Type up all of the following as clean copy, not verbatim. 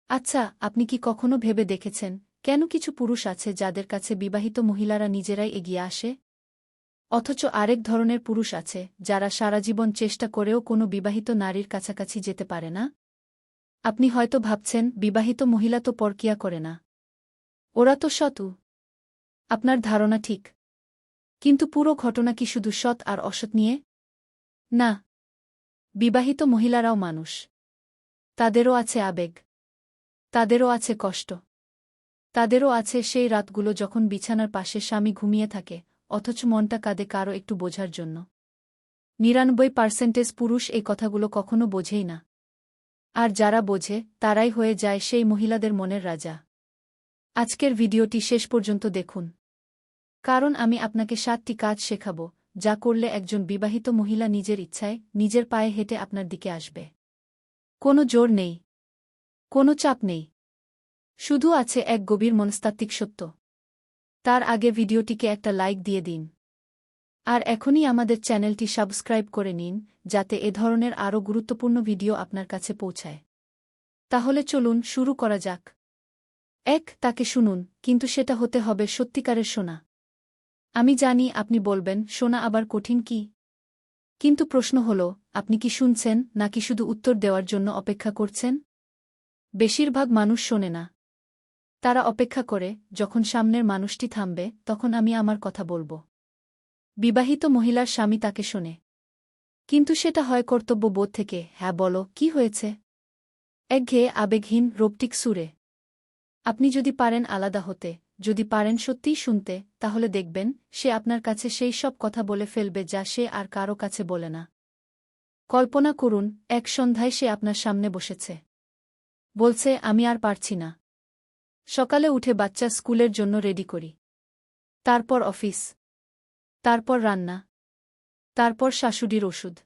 আচ্ছা, আপনি কি কখনো ভেবে দেখেছেন, কেন কিছু পুরুষ আছে যাদের কাছে বিবাহিত মহিলারা নিজেরাই এগিয়ে আসে? অথচ আরেক ধরনের পুরুষ আছে, যারা সারা জীবন চেষ্টা করেও কোনো বিবাহিত নারীর কাছাকাছি যেতে পারে না? আপনি হয়তো ভাবছেন, বিবাহিত মহিলা তো পরকিয়া করে না। ওরা তো সৎ। আপনার ধারণা ঠিক। কিন্তু পুরো ঘটনা কি শুধু সৎ আর অসৎ নিয়ে? না। বিবাহিত মহিলারাও মানুষ। তাদেরও আছে আবেগ। তাদেরও আছে কষ্ট। তাদেরও আছে সেই রাতগুলো যখন বিছানার পাশে স্বামী ঘুমিয়ে থাকে, অথচ মনটা কাঁদে কারও একটু বোঝার জন্য। ৯৯% পুরুষ এই কথাগুলো কখনো বোঝেই না। আর যারা বোঝে, তারাই হয়ে যায় সেই মহিলাদের মনের রাজা। আজকের ভিডিওটি শেষ পর্যন্ত দেখুন। কারণ আমি আপনাকে ৭টি কাজ শেখাব, যা করলে একজন বিবাহিত মহিলা নিজের ইচ্ছায়, নিজের পায়ে হেঁটে আপনার দিকে আসবে। কোনো জোর নেই। কোনো চাপ নেই। শুধু আছে এক গভীর মনস্তাত্ত্বিক সত্য। তার আগে ভিডিওটিকে একটা লাইক দিয়ে দিন। আর এখনই আমাদের চ্যানেলটি সাবস্ক্রাইব করে নিন, যাতে এ ধরনের আরও গুরুত্বপূর্ণ ভিডিও আপনার কাছে পৌঁছায়। তাহলে চলুন শুরু করা যাক। ১. তাকে শুনুন, কিন্তু সেটা হতে হবে সত্যিকারের শোনা। আমি জানি আপনি বলবেন, শোনা আবার কঠিন কি? কিন্তু প্রশ্ন হল, আপনি কি শুনছেন, নাকি শুধু উত্তর দেওয়ার জন্য অপেক্ষা করছেন? বেশিরভাগ মানুষ শোনে না। তারা অপেক্ষা করে, যখন সামনের মানুষটি থামবে, তখন আমি আমার কথা বলব। বিবাহিত মহিলার স্বামী তাকে শোনে। কিন্তু সেটা হয় কর্তব্যবোধ থেকে। হ্যাঁ, বলো, কি হয়েছে? একঘেয়ে, আবেগহীন, রোবটিক সুরে। আপনি যদি পারেন আলাদা হতে, যদি পারেন সত্যিই শুনতে, তাহলে দেখবেন, সে আপনার কাছে সেই সব কথা বলে ফেলবে যা সে আর কারও কাছে বলে না। কল্পনা করুন, এক সন্ধ্যায় সে আপনার সামনে বসেছে। বলছে, আমি আর পারছি না। সকালে উঠে বাচ্চা স্কুলের জন্য রেডি করি। তারপর অফিস। তারপর রান্না। তারপর শাশুড়ির ওষুধ।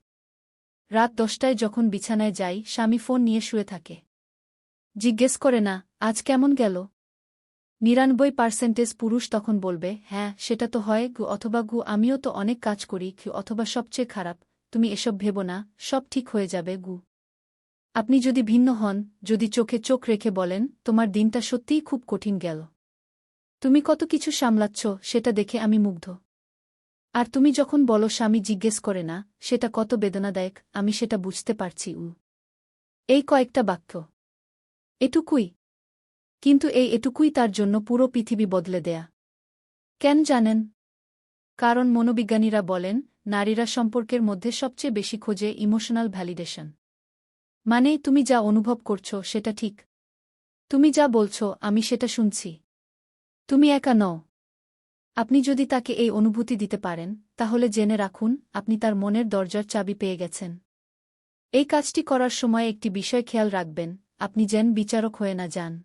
রাত ১০টায় যখন বিছানায় যাই, স্বামী ফোন নিয়ে শুয়ে থাকে। জিজ্ঞেস করে না, আজ কেমন গেল? ৯৯% পুরুষ তখন বলবে, হ্যাঁ, সেটা তো হয় গু, অথবা গু, আমিও তো অনেক কাজ করি গু, অথবা সবচেয়ে খারাপ, তুমি এসব ভেবো না, সব ঠিক হয়ে যাবে গু। আপনি যদি ভিন্ন হন, যদি চোখে চোখ রেখে বলেন, তোমার দিনটা সত্যিই খুব কঠিন গেল। তুমি কত কিছু সামলাচ্ছ, সেটা দেখে আমি মুগ্ধ। আর তুমি যখন বলো, স্বামী জিজ্ঞেস করে না, সেটা কত বেদনাদায়ক, আমি সেটা বুঝতে পারছি। এই কয়েকটা বাক্য। এটুকুই। কিন্তু এই এটুকুই তার জন্য পুরো পৃথিবী বদলে দেয়া। কেন জানেন? কারণ মনোবিজ্ঞানীরা বলেন, নারীরা সম্পর্কের মধ্যে সবচেয়ে বেশি খোঁজে ইমোশনাল ভ্যালিডেশন। মানে, তুমি যা অনুভব করছো সেটা ঠিক। তুমি যা বলছো, আমি সেটা শুনছি। তুমি একা নও। আপনি যদি তাকে এই অনুভূতি দিতে পারেন, তাহলে জেনে রাখুন, আপনি তার মনের দরজার চাবি পেয়ে গেছেন। এই কাজটি করার সময় একটি বিষয় খেয়াল রাখবেন, আপনি যেন বিচারক হয়ে না যান।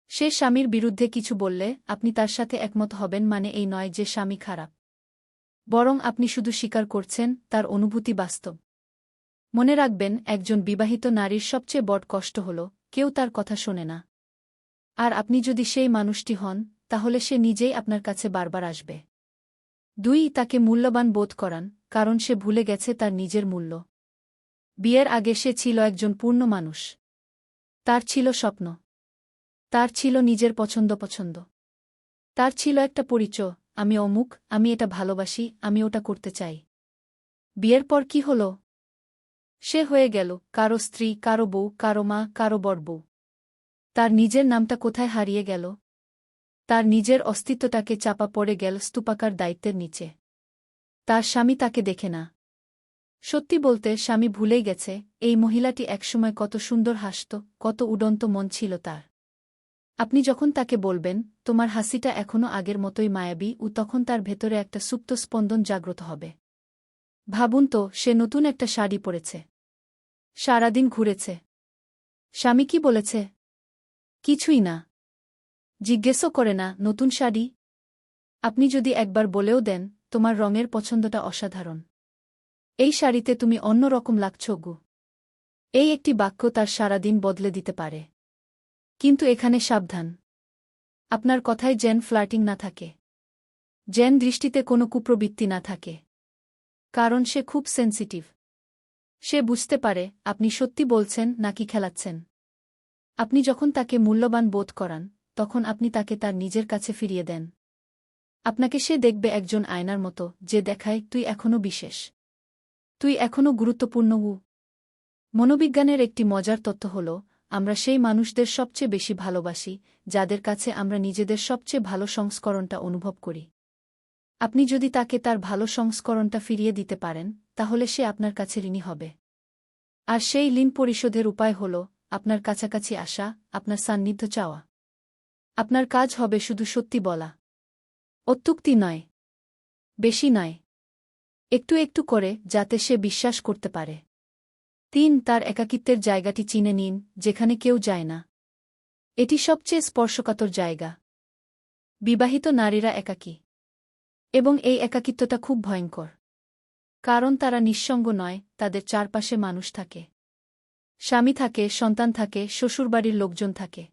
সে স্বামীর বিরুদ্ধে কিছু বললে, আপনি তার সাথে একমত হবেন মানে এই নয় যে স্বামী খারাপ। বরং আপনি শুধু স্বীকার করছেন, তার অনুভূতি বাস্তব। মনে রাখবেন, একজন বিবাহিত নারীর সবচেয়ে বড় কষ্ট হল, কেউ তার কথা শোনে না। আর আপনি যদি সেই মানুষটি হন, তাহলে সে নিজেই আপনার কাছে বারবার আসবে। ২. তাকে মূল্যবান বোধ করান, কারণ সে ভুলে গেছে তার নিজের মূল্য। বিয়ের আগে সে ছিল একজন পূর্ণ মানুষ। তার ছিল স্বপ্ন। তার ছিল নিজের পছন্দ। তার ছিল একটা পরিচয়, আমি অমুক, আমি এটা ভালোবাসি, আমি ওটা করতে চাই। বিয়ের পর কি হল? সে হয়ে গেল কারো স্ত্রী, কারো বউ, কারো মা, কারো বড় বউ। তার নিজের নামটা কোথায় হারিয়ে গেল? তার নিজের অস্তিত্বটাকে চাপা পড়ে গেল স্তূপাকার দায়িত্বের নিচে। তার স্বামী তাকে দেখে না। সত্যি বলতে, স্বামী ভুলেই গেছে, এই মহিলাটি একসময় কত সুন্দর হাসত, কত উড়ন্ত মন ছিল তার। আপনি যখন তাকে বলবেন, তোমার হাসিটা এখনও আগের মতোই মায়াবী, তখন তার ভেতরে একটা সুপ্ত স্পন্দন জাগ্রত হবে। ভাবুন তো, সে নতুন একটা শাড়ি পরেছে। সারাদিন ঘুরেছে। স্বামী কি বলেছে? কিছুই না। জিজ্ঞেসও করে না, নতুন শাড়ি? আপনি যদি একবার বলেও দেন, তোমার রঙের পছন্দটা অসাধারণ। এই শাড়িতে তুমি অন্য রকম লাগছ গু। এই একটি বাক্য তার সারাদিন বদলে দিতে পারে। কিন্তু এখানে সাবধান। আপনার কথায় যেন ফ্লার্টিং না থাকে। যেন দৃষ্টিতে কোনো কুপ্রবৃত্তি না থাকে। কারণ সে খুব সেনসিটিভ। সে বুঝতে পারে, আপনি সত্যি বলছেন নাকি খেলাচ্ছেন। আপনি যখন তাকে মূল্যবান বোধ করান তখন আপনি তাকে তার নিজের কাছে ফিরিয়ে দেন। আপনাকে সে দেখবে একজন আয়নার মতো যে দেখায় তুই এখনও বিশেষ, তুই এখনও গুরুত্বপূর্ণ। মনোবিজ্ঞানের একটি মজার তথ্য হল, আমরা সেই মানুষদের সবচেয়ে বেশি ভালোবাসি যাদের কাছে আমরা নিজেদের সবচেয়ে ভালো সংস্করণটা অনুভব করি। আপনি যদি তাকে তার ভালো সংস্করণটা ফিরিয়ে দিতে পারেন তাহলে সে আপনার কাছে ঋণী হবে। আর সেই ঋণ পরিশোধের উপায় হল আপনার কাছাকাছি আসা, আপনার সান্নিধ্য চাওয়া। আপনার কাজ হবে শুধু সত্যি বলা, অত্যুক্তি নয়, বেশি নয়, একটু একটু করে, যাতে সে বিশ্বাস করতে পারে। ৩. তার একাকিত্বের জায়গাটি চিনে নিন, যেখানে কেউ যায় না। এটি সবচেয়ে স্পর্শকাতর জায়গা। বিবাহিত নারীরা একাকী, এবং এই একাকিত্বটা খুব ভয়ঙ্কর। কারণ তারা নিঃসঙ্গ নয়, তাদের চারপাশে মানুষ থাকে। স্বামী থাকে, সন্তান থাকে, শ্বশুরবাড়ির লোকজন থাকে।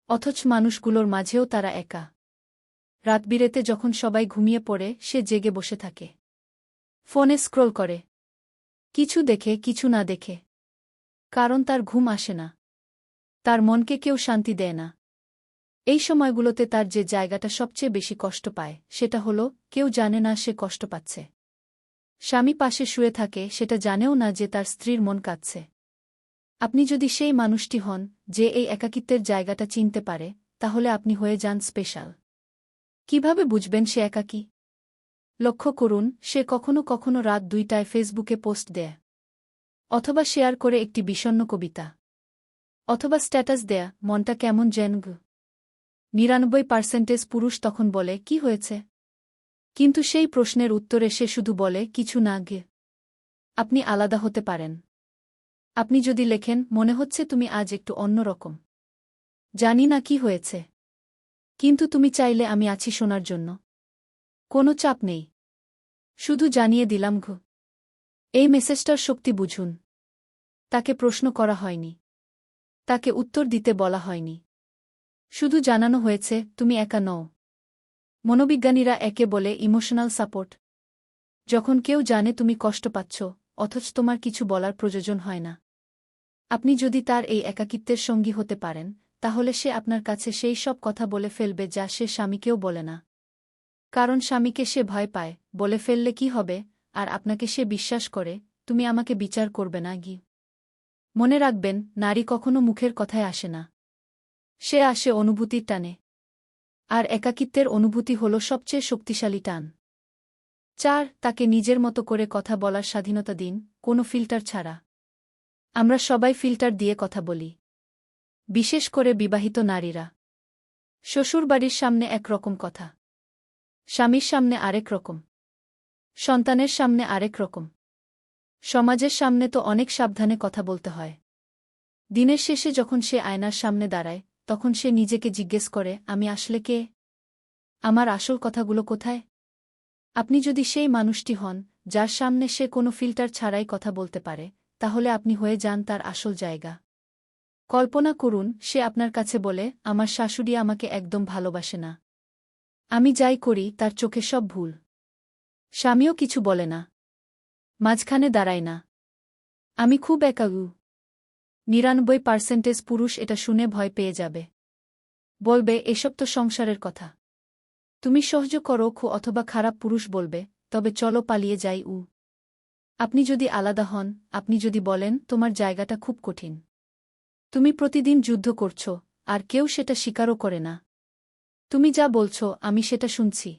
অথচ মানুষগুলোর মাঝেও তারা একা। রাতবিরেতে যখন সবাই ঘুমিয়ে পড়ে সে জেগে বসে থাকে, ফোনে স্ক্রল করে, কিছু দেখে কিছু না দেখে। কারণ তার ঘুম আসে না, তার মনকে কেউ শান্তি দেয় না। এই সময়গুলোতে তার যে জায়গাটা সবচেয়ে বেশি কষ্ট পায় সেটা হলো, কেউ জানে না সে কষ্ট পাচ্ছে। স্বামী পাশে শুয়ে থাকে, সেটা জানেও না যে তার স্ত্রীর মন কাঁদছে। আপনি যদি সেই মানুষটি হন যে এই একাকিত্বের জায়গাটা চিনতে পারে, তাহলে আপনি হয়ে যান স্পেশাল। কিভাবে বুঝবেন সে একাকী? লক্ষ্য করুন, সে কখনো কখনো রাত 2টায় ফেসবুকে পোস্ট দেয়, অথবা শেয়ার করে একটি বিষণ্ণ কবিতা, অথবা স্ট্যাটাস দেয়া, মনটা কেমন যেন। 99% পুরুষ তখন বলে, কি হয়েছে? কিন্তু সেই প্রশ্নের উত্তরে সে শুধু বলে, কিছু না গে। আপনি আলাদা হতে পারেন। আপনি যদি লেখেন, মনে হচ্ছে তুমি আজ একটু অন্যরকম। জানি না কি হয়েছে, কিন্তু তুমি চাইলে আমি আছি শোনার জন্য। কোনো চাপ নেই, শুধু জানিয়ে দিলাম। এই মেসেজটার শক্তি বুঝুন। তাকে প্রশ্ন করা হয়নি, তাকে উত্তর দিতে বলা হয়নি, শুধু জানানো হয়েছে তুমি একা নও। মনোবিজ্ঞানীরা একে বলে ইমোশনাল সাপোর্ট। যখন কেউ জানে তুমি কষ্ট পাচ্ছ, অথচ তোমার কিছু বলার প্রয়োজন হয় না। আপনি যদি তার এই একাকিত্বের সঙ্গী হতে পারেন, তাহলে সে আপনার কাছে সেই সব কথা বলে ফেলবে যা সে স্বামীকেও বলে না। কারণ স্বামীকে সে ভয় পায়, বলে ফেললে কি হবে, আর আপনাকে সে বিশ্বাস করে, তুমি আমাকে বিচার করবে না। মনে রাখবেন, নারী কখনো মুখের কথায় আসে না, সে আসে অনুভূতির টানে। আর একাকিত্বের অনুভূতি হল সবচেয়ে শক্তিশালী টান। ৪. তাকে নিজের মতো করে কথা বলার স্বাধীনতা দিন, কোনো ফিল্টার ছাড়া। আমরা সবাই ফিল্টার দিয়ে কথা বলি, বিশেষ করে বিবাহিত নারীরা। শ্বশুরবাড়ির সামনে একরকম কথা, স্বামীর সামনে আরেক রকম, সন্তানের সামনে আরেক রকম, সমাজের সামনে তো অনেক সাবধানে কথা বলতে হয়। দিনের শেষে যখন সে আয়নার সামনে দাঁড়ায়, তখন সে নিজেকে জিজ্ঞেস করে, আমি আসলে কে? আমার আসল কথাগুলো কোথায়? আপনি যদি সেই মানুষটি হন যার সামনে সে কোনো ফিল্টার ছাড়াই কথা বলতে পারে, তাহলে আপনি হয়ে যান তার আসল জায়গা। কল্পনা করুন, সে আপনার কাছে বলে, আমার শাশুড়ি আমাকে একদম ভালোবাসে না। আমি যাই করি তার চোখে সব ভুল। স্বামীও কিছু বলে না, মাঝখানে দাঁড়ায় না। আমি খুব একা। 99% পুরুষ এটা শুনে ভয় পেয়ে যাবে। বলবে, এসব তো সংসারের কথা। তুমি সহ্য করো। অথবা খারাপ পুরুষ বলবে, তবে চলো পালিয়ে যাই। আপনি যদি আলাদা হন, আপনি যদি বলেন, তোমার জায়গাটা খুব কঠিন, তুমি প্রতিদিন যুদ্ধ করছ, আর কেউ সেটা স্বীকারও করে না। তুমি যা বলছ আমি সেটা শুনছি,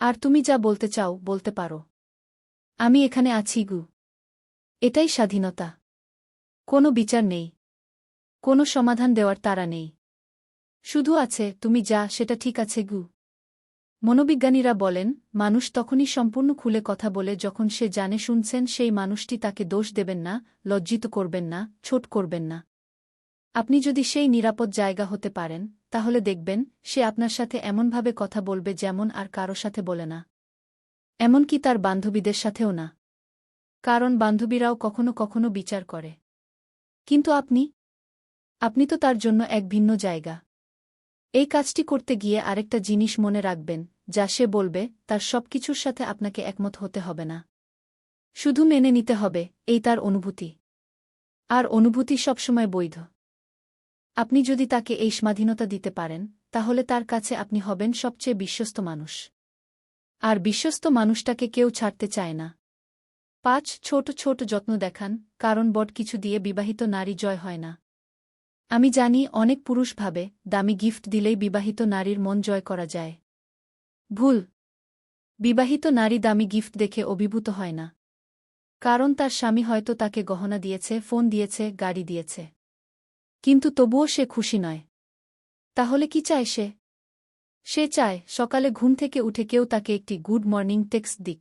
আর তুমি যা বলতে চাও বলতে পারো। আমি এখানে আছি। এটাই স্বাধীনতা। কোনো বিচার নেই, কোনো সমাধান দেওয়ার তাড়া নেই। শুধু আছে, তুমি যা সেটা ঠিক আছে। মনোবিজ্ঞানীরা বলেন, মানুষ তখনই সম্পূর্ণ খুলে কথা বলে যখন সে জানে শুনছেন সেই মানুষটি তাকে দোষ দেবেন না, লজ্জিত করবেন না, ছোট করবেন না। আপনি যদি সেই নিরাপদ জায়গা হতে পারেন, তাহলে দেখবেন সে আপনার সাথে এমনভাবে কথা বলবে যেমন আর কারো সাথে বলে না, এমনকি তার বান্ধবীদের সাথেও না। কারণ বান্ধবীরাও কখনো কখনো বিচার করে। কিন্তু আপনি তো তার জন্য এক ভিন্ন জায়গা। এই কাজটি করতে গিয়ে আরেকটা জিনিস মনে রাখবেন, যা সে বলবে তার সবকিছুর সাথে আপনাকে একমত হতে হবে না। শুধু মেনে নিতে হবে, এই তার অনুভূতি। আর অনুভূতি সবসময় বৈধ। আপনি যদি তাকে এই স্বাধীনতা দিতে পারেন তাহলে তার কাছে আপনি হবেন সবচেয়ে বিশ্বস্ত মানুষ। আর বিশ্বস্ত মানুষটাকে কেউ ছাড়তে চায় না। ৫ ছোট ছোট যত্ন দেখান, কারণ বড় কিছু দিয়ে বিবাহিত নারী জয় হয় না। আমি জানি অনেক পুরুষ ভাবে দামি গিফট দিলেই বিবাহিত নারীর মন জয় করা যায়। ভুল। বিবাহিত নারী দামি গিফট দেখে অভিভূত হয় না। কারণ তার স্বামী হয়তো তাকে গহনা দিয়েছে, ফোন দিয়েছে, গাড়ি দিয়েছে। কিন্তু তবুও সে খুশি নয়। তাহলে কি চায় সে? সে চায় সকালে ঘুম থেকে উঠে কেউ তাকে একটি গুড মর্নিং টেক্সট দিক।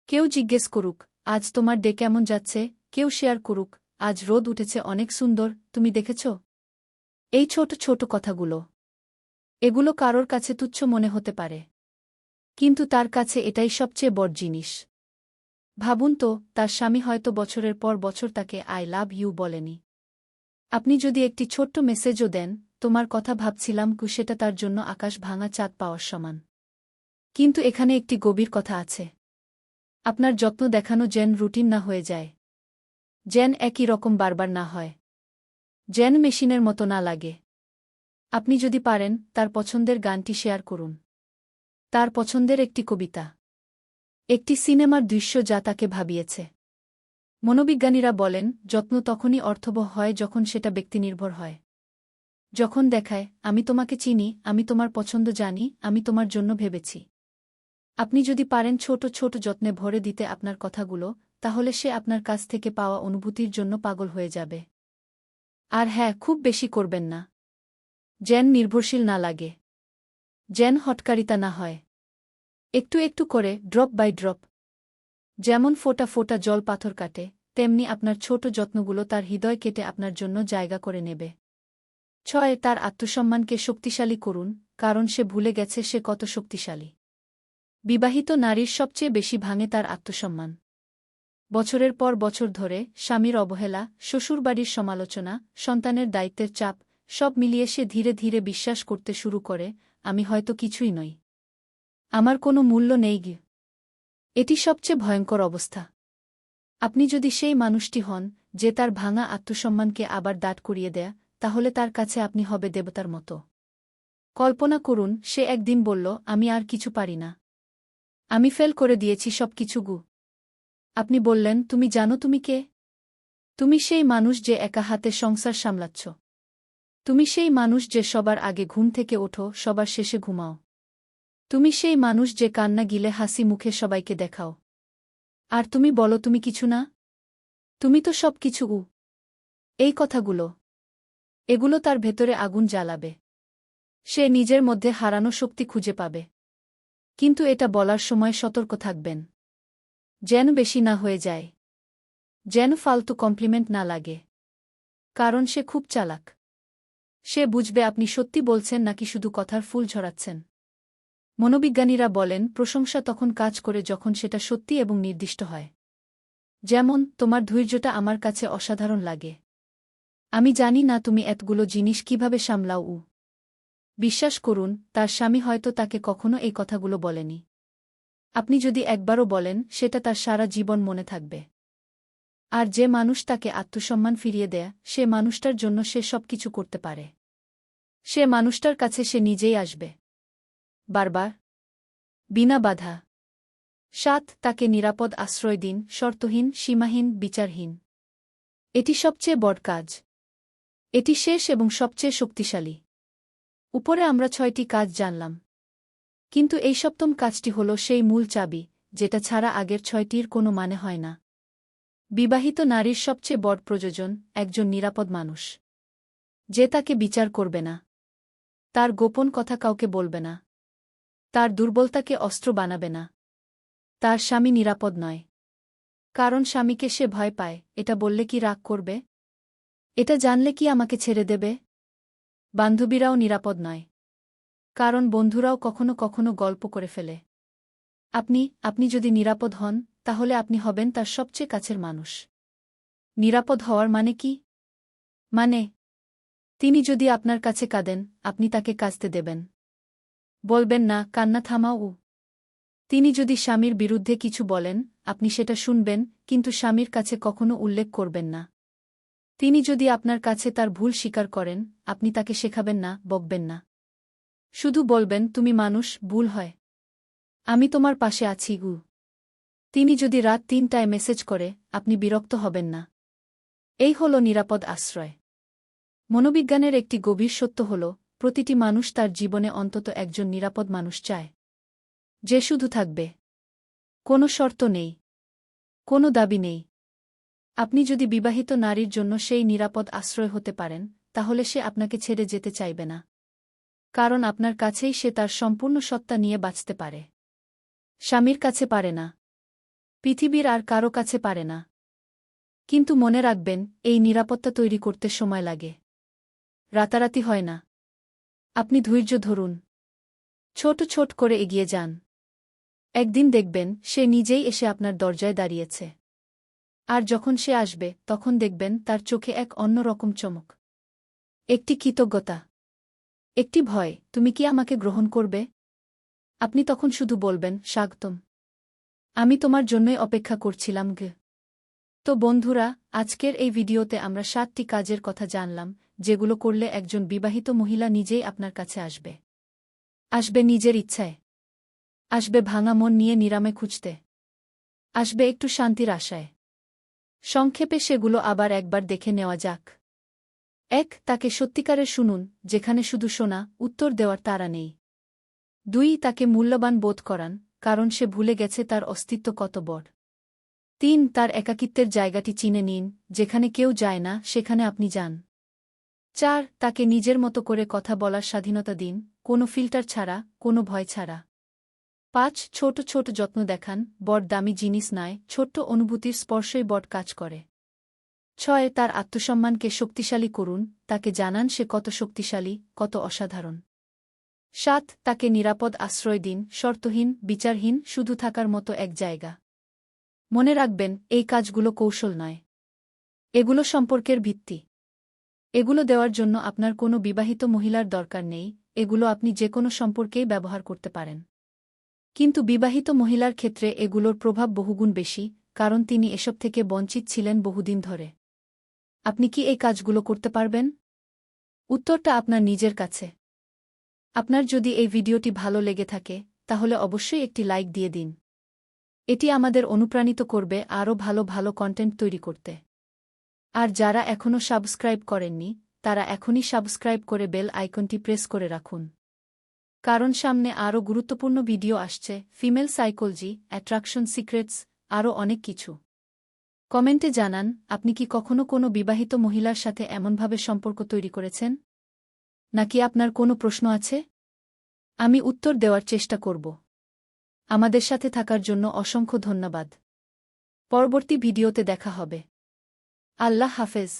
কেউ জিজ্ঞেস করুক, আজ তোমার ডে কেমন যাচ্ছে? কেউ শেয়ার করুক, আজ রোদ উঠেছে অনেক সুন্দর, তুমি দেখেছ? এই ছোট ছোট কথাগুলো। এগুলো কারোর কাছে তুচ্ছ মনে হতে পারে। কিন্তু তার কাছে এটাই সবচেয়ে বড় জিনিস। ভাবুন তো, তার স্বামী হয়তো বছরের পর বছর তাকে আই লাভ ইউ বলেনি। আপনি যদি একটি ছোট্ট মেসেজও দেন, তোমার কথা ভাবছিলাম, সেটা তার জন্য আকাশ ভাঙা চাঁদ পাওয়ার সমান। কিন্তু এখানে একটি গভীর কথা আছে। আপনার যত্ন দেখানো যেন রুটিন না হয়ে যায়। যেন একই রকম বারবার না হয়। যেন মেশিনের মতো না লাগে। আপনি যদি পারেন, তার পছন্দের গানটি শেয়ার করুন। তার পছন্দের একটি কবিতা। একটি সিনেমার দৃশ্য যা তাকে ভাবিয়েছে। মনোবিজ্ঞানীরা বলেন, যত্ন তখনই অর্থবহ হয় যখন সেটা ব্যক্তিনির্ভর হয়। যখন দেখায়, আমি তোমাকে চিনি, আমি তোমার পছন্দ জানি, আমি তোমার জন্য ভেবেছি। আপনি যদি পারেন ছোট ছোট যত্নে ভরে দিতে আপনার কথাগুলো, তাহলে সে আপনার কাছ থেকে পাওয়া অনুভূতির জন্য পাগল হয়ে যাবে। আর হ্যাঁ, খুব বেশি করবেন না। যেন নির্ভরশীল না লাগে। যেন হটকারিতা না হয়। একটু একটু করে, ড্রপ বাই ড্রপ। যেমন ফোঁটা ফোঁটা জল পাথর কাটে, তেমনি আপনার ছোট যত্নগুলো তার হৃদয় কেটে আপনার জন্য জায়গা করে নেবে। ৬ তার আত্মসম্মানকে শক্তিশালী করুন, কারণ সে ভুলে গেছে সে কত শক্তিশালী। বিবাহিত নারীর সবচেয়ে বেশি ভাঙে তার আত্মসম্মান। বছরের পর বছর ধরে স্বামীর অবহেলা, শ্বশুরবাড়ির সমালোচনা, সন্তানের দায়িত্বের চাপ, সব মিলিয়ে সে ধীরে ধীরে বিশ্বাস করতে শুরু করে, আমি হয়তো কিছুই নই। আমার কোনো মূল্য নেই গি। এটি সবচেয়ে ভয়ঙ্কর অবস্থা। আপনি যদি সেই মানুষটি হন, যে তার ভাঙা আত্মসম্মানকে আবার দাঁড় করিয়ে দেয়, তাহলে তার কাছে আপনি হবে দেবতার মতো। কল্পনা করুন, সে একদিন বলল, আমি আর কিছু পারি না। আমি ফেল করে দিয়েছি সব কিছু গু। আপনি বললেন, তুমি জানো তুমি কে? তুমি সেই মানুষ যে একা হাতে সংসার সামলাচ্ছ। তুমি সেই মানুষ যে সবার আগে ঘুম থেকে ওঠো, সবার শেষে ঘুমাও। তুমি সেই মানুষ যে কান্না গিলে হাসি মুখে সবাইকে দেখাও। আর তুমি বলো তুমি কিছু না? তুমি তো সব কিছু। এই কথাগুলো, এগুলো তার ভেতরে আগুন জ্বালাবে। সে নিজের মধ্যে হারানো শক্তি খুঁজে পাবে। কিন্তু এটা বলার সময় সতর্ক থাকবেন। যেন বেশি না হয়ে যায়। যেন ফালতু কমপ্লিমেন্ট না লাগে। কারণ সে খুব চালাক। সে বুঝবে আপনি সত্যি বলছেন নাকি শুধু কথার ফুল ঝরাচ্ছেন। মনোবিজ্ঞানীরা বলেন, প্রশংসা তখন কাজ করে যখন সেটা সত্যি এবং নির্দিষ্ট হয়। যেমন, তোমার ধৈর্যটা আমার কাছে অসাধারণ লাগে। আমি জানি না তুমি এতগুলো জিনিস কিভাবে সামলাও। বিশ্বাস করুন, তার স্বামী হয়তো তাকে কখনো এই কথাগুলো বলেনি। আপনি যদি একবারও বলেন, সেটা তার সারা জীবন মনে থাকবে। আর যে মানুষ তাকে আত্মসম্মান ফিরিয়ে দেয়, সে মানুষটার জন্য সে সবকিছু করতে পারে। সে মানুষটার কাছে সে নিজেই আসবে। বারবার। বিনা বাধা। ৭ তাকে নিরাপদ আশ্রয় দিন, শর্তহীন, সীমাহীন, বিচারহীন। এটি সবচেয়ে বড় কাজ। এটি শেষ এবং সবচেয়ে শক্তিশালী। উপরে আমরা ৬টি কাজ জানলাম। কিন্তু এই সপ্তম কাজটি হল সেই মূল চাবি, যেটা ছাড়া আগের ৬টির কোনো মানে হয় না। বিবাহিত নারীর সবচেয়ে বড় প্রয়োজন একজন নিরাপদ মানুষ। যে তাকে বিচার করবে না। তার গোপন কথা কাউকে বলবে না। তার দুর্বলতাকে অস্ত্র বানাবে না। তার স্বামী নিরাপদ নয়। কারণ স্বামীকে সে ভয় পায়, এটা বললে কি রাগ করবে? এটা জানলে কি আমাকে ছেড়ে দেবে? বান্ধবীরাও নিরাপদ নয়। কারণ বন্ধুরাও কখনো কখনো গল্প করে ফেলে। আপনি যদি নিরাপদ হন, তাহলে আপনি হবেন তার সবচেয়ে কাছের মানুষ। নিরাপদ হওয়ার মানে কি? মানে, তিনি যদি আপনার কাছে কাঁদেন, আপনি তাকে কাঁদতে দেবেন। বলবেন না, কান্না থামাও। তিনি যদি স্বামীর বিরুদ্ধে কিছু বলেন, আপনি সেটা শুনবেন, কিন্তু স্বামীর কাছে কখনো উল্লেখ করবেন না। তিনি যদি আপনার কাছে তার ভুল স্বীকার করেন, আপনি তাকে শেখাবেন না, বকবেন না। শুধু বলবেন, তুমি মানুষ, ভুল হয়। আমি তোমার পাশে আছি গু। তিনি যদি রাত ৩টায় মেসেজ করে, আপনি বিরক্ত হবেন না। এই হল নিরাপদ আশ্রয়। মনোবিজ্ঞানের একটি গভীর সত্য হল, প্রতিটি মানুষ তার জীবনে অন্তত একজন নিরাপদ মানুষ চায়, যে শুধু থাকবে। কোনো শর্ত নেই, কোনো দাবি নেই। আপনি যদি বিবাহিত নারীর জন্য সেই নিরাপদ আশ্রয় হতে পারেন, তাহলে সে আপনাকে ছেড়ে যেতে চাইবে না। কারণ আপনার কাছেই সে তার সম্পূর্ণ সত্তা নিয়ে বাঁচতে পারে। স্বামীর কাছে পারে না, পৃথিবীর আর কারো কাছে পারে না। কিন্তু মনে রাখবেন, এই নিরাপত্তা তৈরি করতে সময় লাগে। রাতারাতি হয় না। আপনি ধৈর্য ধরুন, ছোট ছোট করে এগিয়ে যান। একদিন দেখবেন, সে নিজেই এসে আপনার দরজায় দাঁড়িয়েছে। আর যখন সে আসবে, তখন দেখবেন তার চোখে এক অন্য রকম চমক। একটি কৃতজ্ঞতা, একটি ভয়, তুমি কি আমাকে গ্রহণ করবে? আপনি তখন শুধু বলবেন, স্বাগতম। আমি তোমার জন্যই অপেক্ষা করছিলাম গে। তো বন্ধুরা, আজকের এই ভিডিওতে আমরা 7টি কাজের কথা জানলাম, যেগুলো করলে একজন বিবাহিত মহিলা নিজেই আপনার কাছে আসবে। আসবে নিজের ইচ্ছায়। আসবে ভাঙা মন নিয়ে নিরাময় খুঁজতে। আসবে একটু শান্তির আশায়। সংক্ষেপে সেগুলো আবার একবার দেখে নেওয়া যাক। ১. তাকে সত্যিকারের শুনুন, যেখানে শুধু শোনা, উত্তর দেওয়ার তাড়া নেই। ২. তাকে মূল্যবান বোধ করান, কারণ সে ভুলে গেছে তার অস্তিত্ব কত বড়। ৩. তার একাকিত্বের জায়গাটি চিনে নিন, যেখানে কেউ যায় না, সেখানে আপনি যান। ৪. তাকে নিজের মতো করে কথা বলার স্বাধীনতা দিন, কোনো ফিল্টার ছাড়া, কোনো ভয় ছাড়া। ৫. ছোট ছোট যত্ন দেখান, বড় দামি জিনিস নয়, ছোট্ট অনুভূতির স্পর্শই বড় কাজ করে। ৬. তার আত্মসম্মানকে শক্তিশালী করুন, তাকে জানান সে কত শক্তিশালী, কত অসাধারণ। ৭. তাকে নিরাপদ আশ্রয় দিন, শর্তহীন, বিচারহীন, শুধু থাকার মতো এক জায়গা। মনে রাখবেন, এই কাজগুলো কৌশল নয়। এগুলো সম্পর্কের ভিত্তি। এগুলো দেওয়ার জন্য আপনার কোনো বিবাহিত মহিলার দরকার নেই, এগুলো আপনি যে কোনো সম্পর্কেই ব্যবহার করতে পারেন। কিন্তু বিবাহিত মহিলার ক্ষেত্রে এগুলোর প্রভাব বহুগুণ বেশি, কারণ তিনি এসব থেকে বঞ্চিত ছিলেন বহুদিন ধরে। আপনি কি এই কাজগুলো করতে পারবেন? উত্তরটা আপনার নিজের কাছে। আপনার যদি এই ভিডিওটি ভালো লেগে থাকে, তাহলে অবশ্যই একটি লাইক দিয়ে দিন। এটি আমাদের অনুপ্রাণিত করবে আরও ভালো ভালো কন্টেন্ট তৈরি করতে। আর যারা এখনও সাবস্ক্রাইব করেননি, তারা এখনই সাবস্ক্রাইব করে বেল আইকনটি প্রেস করে রাখুন। কারণ সামনে আরও গুরুত্বপূর্ণ ভিডিও আসছে, ফিমেল সাইকোলজি, অ্যাট্রাকশন সিক্রেটস, আরও অনেক কিছু। কমেন্টে জানান, আপনি কি কখনো কোনো বিবাহিত মহিলার সাথে এমনভাবে সম্পর্ক তৈরি করেছেন? নাকি আপনার কোনো প্রশ্ন আছে? আমি উত্তর দেওয়ার চেষ্টা করব। আমাদের সাথে থাকার জন্য অসংখ্য ধন্যবাদ। পরবর্তী ভিডিওতে দেখা হবে। আল্লাহ হাফেজ।